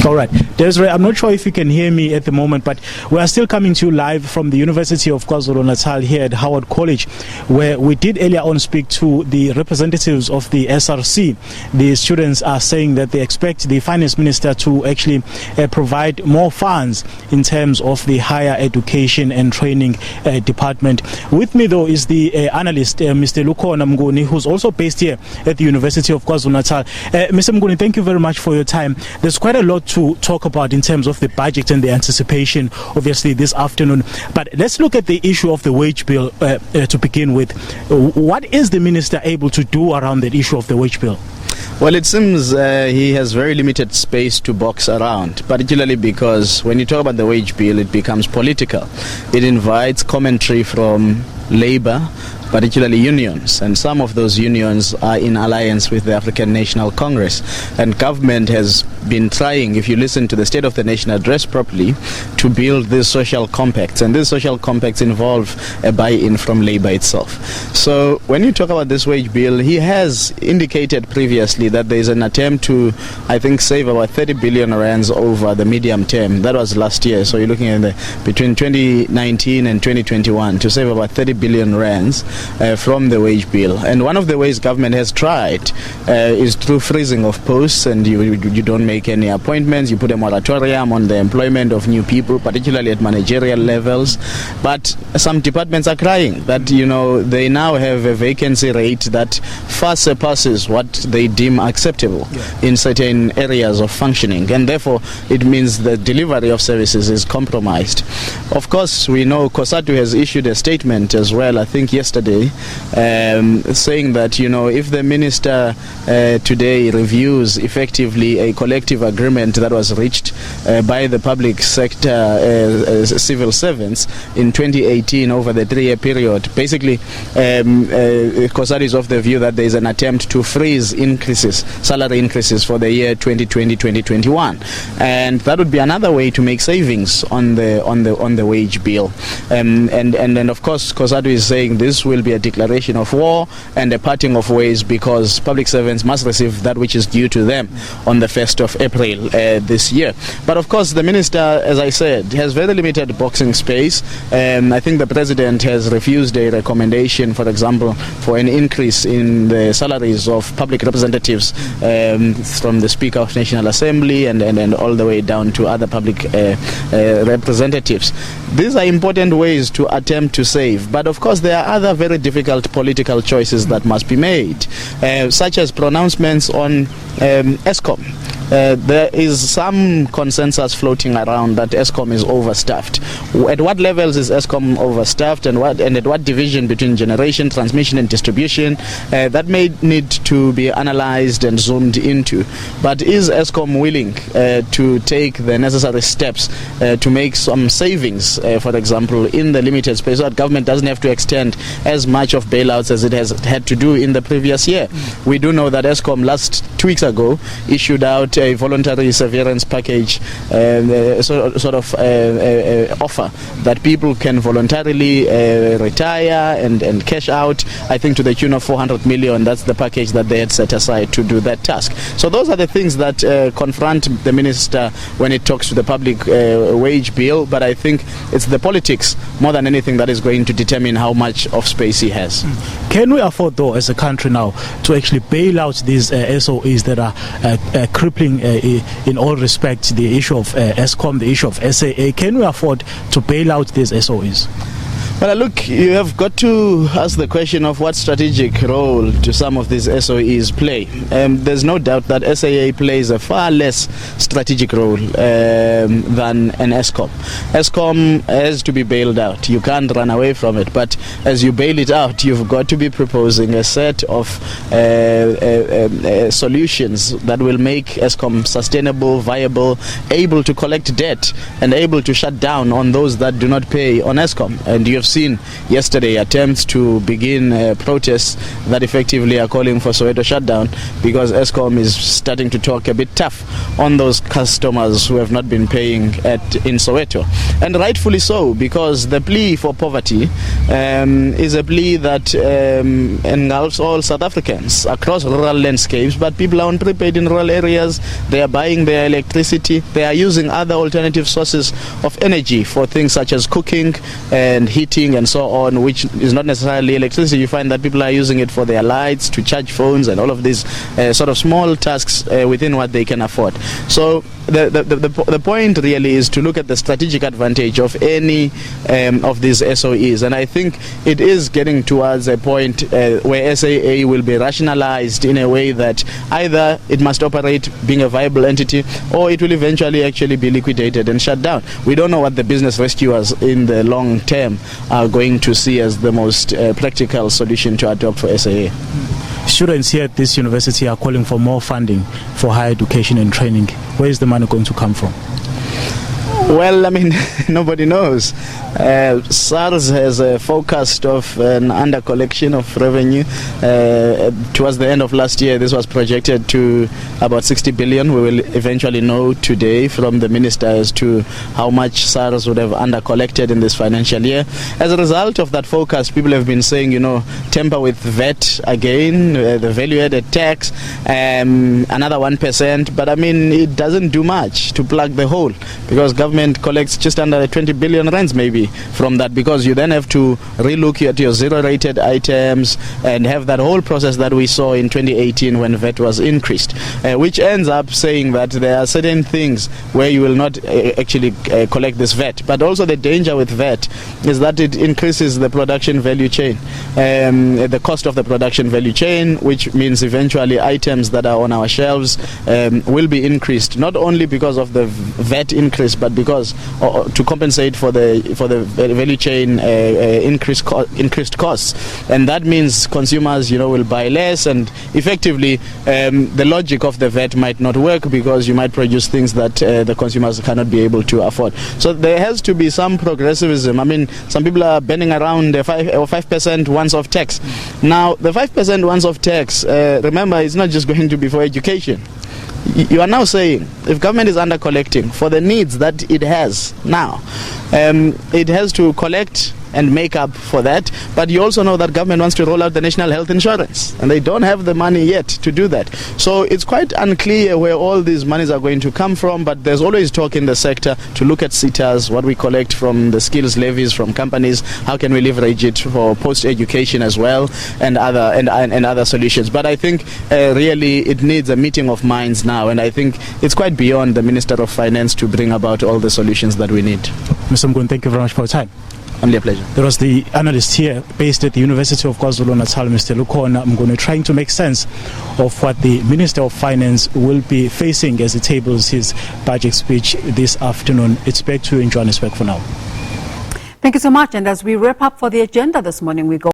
All right. Desiree, I'm not sure if you can hear me at the moment, but we are still coming to you live from the University of KwaZulu-Natal here at Howard College, where we did earlier on speak to the representatives of the SRC. The students are saying that they expect the finance minister to actually provide more funds in terms of the higher education and training department. With me, though, is the analyst, Mr. Lukhona Mnguni, who's also based here at the University of KwaZulu-Natal. Mr. Mnguni, thank you very much for your time. There's quite a lot to talk about in terms of the budget and the anticipation, obviously, this afternoon. But let's look at the issue of the wage bill to begin with. What is the minister able to do around that issue of the wage bill? Well, it seems he has very limited space to box around, particularly because when you talk about the wage bill, it becomes political. It invites commentary from Labour, particularly unions, and some of those unions are in alliance with the African National Congress. And government has been trying, if you listen to the State of the Nation address properly, to build these social compacts, and these social compacts involve a buy-in from Labour itself. So when you talk about this wage bill, he has indicated previously that there is an attempt to, I think, save about 30 billion rands over the medium term. That was last year, so you're looking at between 2019 and 2021 to save about 30 billion rands from the wage bill. And one of the ways government has tried is through freezing of posts, and you don't make any appointments, you put a moratorium on the employment of new people, particularly at managerial levels. But some departments are crying that, they now have a vacancy rate that far surpasses what they deem acceptable in certain areas of functioning, and therefore it means the delivery of services is compromised. Of course, we know COSATU has issued a statement as well, I think yesterday, saying that if the minister today reviews effectively a collective agreement that was reached by the public sector civil servants in 2018 over the 3-year period, basically COSATU is of the view that there is an attempt to freeze salary increases for the year 2020-2021, and that would be another way to make savings on the wage bill. And of course COSATU is saying this will be a declaration of war and a parting of ways, because public servants must receive that which is due to them on the 1st of April this year. But of course the minister, as I said, has very limited boxing space. I think the president has refused a recommendation, for example, for an increase in the salaries of public representatives from the Speaker of National Assembly and all the way down to other public representatives. These are important ways to attempt to save, but of course there are other very difficult political choices that must be made, such as pronouncements on Eskom. There is some consensus floating around that Eskom is overstaffed. At what levels is Eskom overstaffed, and at what division between generation, transmission and distribution? That may need to be analyzed and zoomed into. But is Eskom willing to take the necessary steps to make some savings, for example, in the limited space, so that government doesn't have to extend as much of bailouts as it has had to do in the previous year? We do know that Eskom 2 weeks ago issued out a voluntary severance package, offer that people can voluntarily retire and cash out, I think to the tune of 400 million. That's the package that they had set aside to do that task. So those are the things that confront the minister when it talks to the public wage bill, but I think it's the politics more than anything that is going to determine how much of space he has. Can we afford, though, as a country now, to actually bail out these SOEs that are crippling in all respects the issue of Eskom, the issue of SAA? Can we afford to bail out these SOEs? Well, look, you have got to ask the question of what strategic role do some of these SOEs play. There's no doubt that SAA plays a far less strategic role than an Eskom. Eskom has to be bailed out. You can't run away from it. But as you bail it out, you've got to be proposing a set of solutions that will make Eskom sustainable, viable, able to collect debt, and able to shut down on those that do not pay on Eskom. And you have seen yesterday attempts to begin protests that effectively are calling for Soweto shutdown, because Eskom is starting to talk a bit tough on those customers who have not been paying in Soweto. And rightfully so, because the plea for poverty is a plea that engulfs all South Africans across rural landscapes, but people are on prepaid in rural areas, they are buying their electricity, they are using other alternative sources of energy for things such as cooking and heating and so on, which is not necessarily electricity. You find that people are using it for their lights, to charge phones and all of these sort of small tasks within what they can afford. So the point really is to look at the strategic advantage of any of these SOEs, and I think it is getting towards a point where SAA will be rationalized in a way that either it must operate being a viable entity, or it will eventually actually be liquidated and shut down. We don't know what the business rescuers in the long term are going to see as the most practical solution to adopt for SAA. Students here at this university are calling for more funding for higher education and training. Where is the money going to come from? Well, I mean, nobody knows. SARS has forecast of an under collection of revenue. Towards the end of last year, this was projected to about 60 billion. We will eventually know today from the minister as to how much SARS would have under collected in this financial year. As a result of that forecast, people have been saying, temper with VAT again, the value-added tax, another 1%. But I mean, it doesn't do much to plug the hole, because government collects just under 20 billion rands maybe from that, because you then have to relook at your zero-rated items and have that whole process that we saw in 2018 when VAT was increased, which ends up saying that there are certain things where you will not actually collect this VAT. But also the danger with VAT is that it increases the production value chain, the cost of the production value chain, which means eventually items that are on our shelves will be increased, not only because of the VAT increase, but because to compensate for the value chain increased costs. And that means consumers will buy less, and effectively the logic of the VAT might not work, because you might produce things that the consumers cannot be able to afford. So there has to be some progressivism. I mean, some people are bending around the 5% once-off tax. Now, the 5% once-off tax, remember, it's not just going to be for education. You are now saying if government is under collecting for the needs that it has now, it has to collect and make up for that. But you also know that government wants to roll out the national health insurance, and they don't have the money yet to do that. So it's quite unclear where all these monies are going to come from, but there's always talk in the sector to look at SETAs, what we collect from the skills levies from companies, how can we leverage it for post-education as well, and other solutions. But I think really it needs a meeting of minds now, and I think it's quite beyond the Minister of Finance to bring about all the solutions that we need. Mr. Mnguni, thank you very much for your time. Only a pleasure. There was the analyst here based at the University of KwaZulu-Natal, Mr. Lukhona Mnguni, trying to make sense of what the Minister of Finance will be facing as he tables his budget speech this afternoon. It's back to you in Johannesburg for now. Thank you so much. And as we wrap up for the agenda this morning, we go